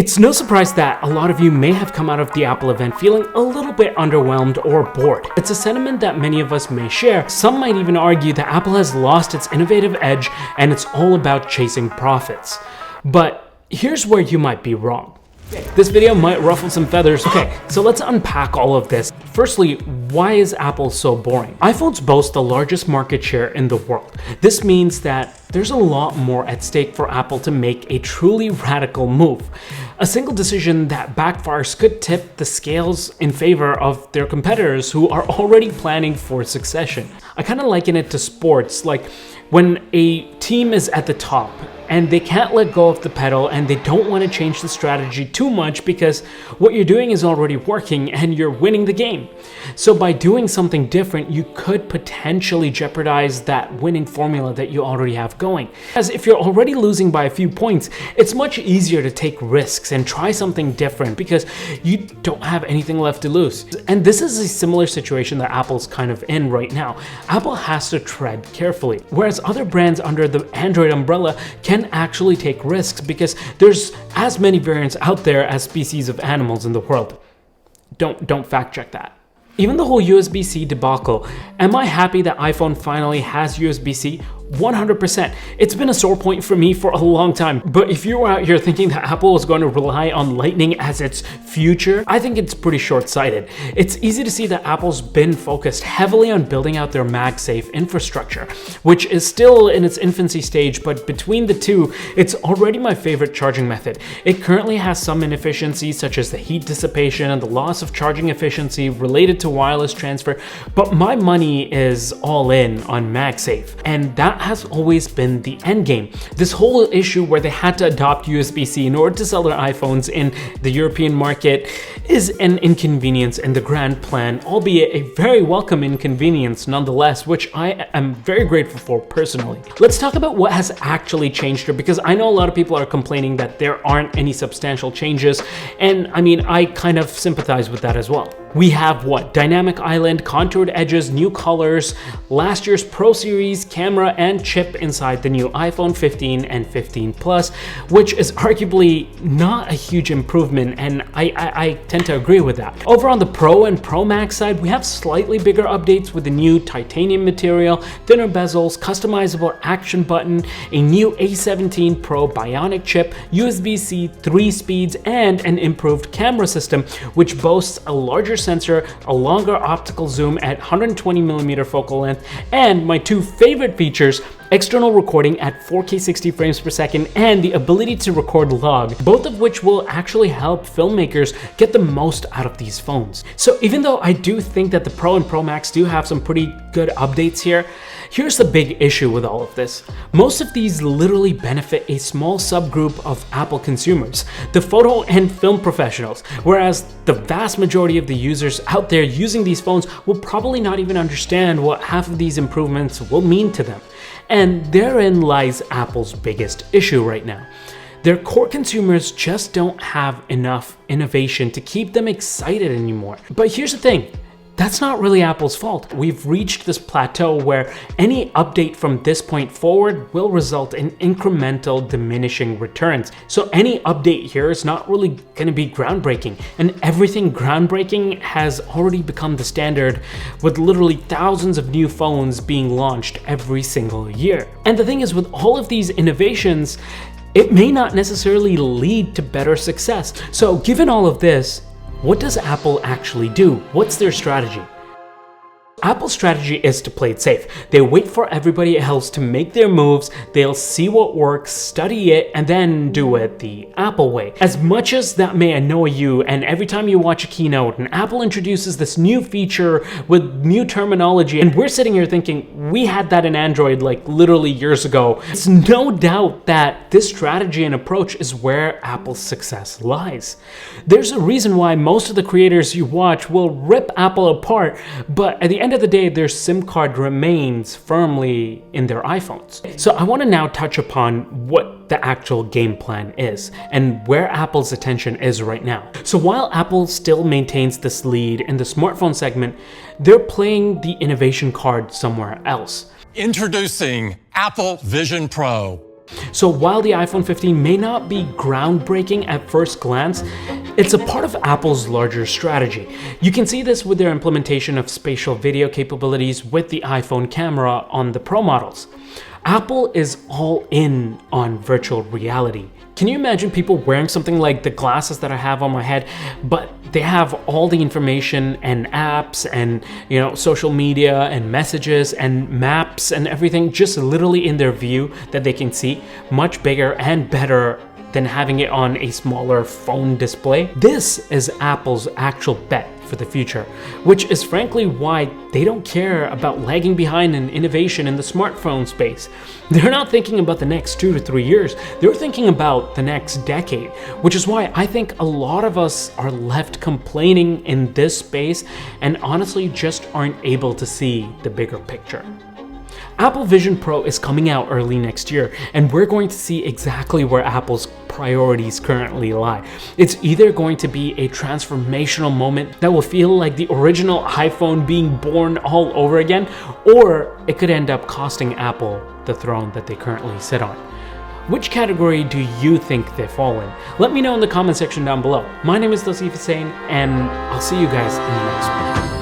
It's no surprise that a lot of you may have come out of the Apple event feeling a little bit underwhelmed or bored. It's a sentiment that many of us may share. Some might even argue that Apple has lost its innovative edge and it's all about chasing profits. But here's where you might be wrong. This video might ruffle some feathers. Okay, so let's unpack all of this. Firstly, why is Apple so boring? iPhones boast the largest market share in the world. This means that there's a lot more at stake for Apple to make a truly radical move. A single decision that backfires could tip the scales in favor of their competitors who are already planning for succession. I kind of liken it to sports, like when a team is at the top and they can't let go of the pedal and they don't want to change the strategy too much because what you're doing is already working and you're winning the game. So by doing something different, you could potentially jeopardize that winning formula that you already have going. As if you're already losing by a few points, it's much easier to take risks and try something different because you don't have anything left to lose. And this is a similar situation that Apple's kind of in right now. Apple has to tread carefully, whereas other brands under the Android umbrella can actually take risks because there's as many variants out there as species of animals in the world. Don't fact check that. Even the whole USB-C debacle, am I happy that iPhone finally has USB-C? 100%. It's been a sore point for me for a long time, but if you were out here thinking that Apple is going to rely on Lightning as its future, I think it's pretty short-sighted. It's easy to see that Apple's been focused heavily on building out their MagSafe infrastructure, which is still in its infancy stage, but between the two, it's already my favorite charging method. It currently has some inefficiencies such as the heat dissipation and the loss of charging efficiency related to wireless transfer, but my money is all in on MagSafe, and that has always been the end game. This whole issue where they had to adopt USB-C in order to sell their iPhones in the European market is an inconvenience in the grand plan, albeit a very welcome inconvenience nonetheless, which I am very grateful for personally. Let's talk about what has actually changed here, because I know a lot of people are complaining that there aren't any substantial changes, and I mean, I kind of sympathize with that as well. We have what? Dynamic island, contoured edges, new colors, last year's Pro Series camera and chip inside the new iPhone 15 and 15 Plus, which is arguably not a huge improvement, and I tend to agree with that. Over on the Pro and Pro Max side, we have slightly bigger updates with the new titanium material, thinner bezels, customizable action button, a new A17 Pro Bionic chip, USB-C 3 speeds, and an improved camera system, which boasts a larger sensor, a longer optical zoom at 120mm focal length, and my two favorite features, external recording at 4K 60 frames per second and the ability to record log, both of which will actually help filmmakers get the most out of these phones. So even though I do think that the Pro and Pro Max do have some pretty good updates here, here's the big issue with all of this. Most of these literally benefit a small subgroup of Apple consumers, the photo and film professionals, whereas the vast majority of the users out there using these phones will probably not even understand what half of these improvements will mean to them. And therein lies Apple's biggest issue right now. Their core consumers just don't have enough innovation to keep them excited anymore. But here's the thing. That's not really Apple's fault. We've reached this plateau where any update from this point forward will result in incremental diminishing returns. So any update here is not really going to be groundbreaking, and everything groundbreaking has already become the standard, with literally thousands of new phones being launched every single year. And the thing is, with all of these innovations, it may not necessarily lead to better success. So given all of this, what does Apple actually do? What's their strategy? Apple's strategy is to play it safe. They wait for everybody else to make their moves, they'll see what works, study it, and then do it the Apple way. As much as that may annoy you, and every time you watch a keynote and Apple introduces this new feature with new terminology, and we're sitting here thinking, we had that in Android like literally years ago, it's no doubt that this strategy and approach is where Apple's success lies. There's a reason why most of the creators you watch will rip Apple apart, but at the end of the day, their SIM card remains firmly in their iPhones. So I want to now touch upon what the actual game plan is and where Apple's attention is right now. So while Apple still maintains this lead in the smartphone segment, they're playing the innovation card somewhere else. Introducing Apple Vision Pro. So while the iPhone 15 may not be groundbreaking at first glance, it's a part of Apple's larger strategy. You can see this with their implementation of spatial video capabilities with the iPhone camera on the Pro models. Apple is all in on virtual reality. Can you imagine people wearing something like the glasses that I have on my head, but they have all the information and apps and, social media and messages and maps and everything just literally in their view that they can see, much bigger and better than having it on a smaller phone display? This is Apple's actual bet for the future, which is frankly why they don't care about lagging behind in innovation in the smartphone space. They're not thinking about the next 2 to 3 years, they're thinking about the next decade, which is why I think a lot of us are left complaining in this space and honestly just aren't able to see the bigger picture. Apple Vision Pro is coming out early next year, and we're going to see exactly where Apple's priorities currently lie. It's either going to be a transformational moment that will feel like the original iPhone being born all over again, or it could end up costing Apple the throne that they currently sit on. Which category do you think they fall in? Let me know in the comment section down below. My name is Tausif Hussain, and I'll see you guys in the next one.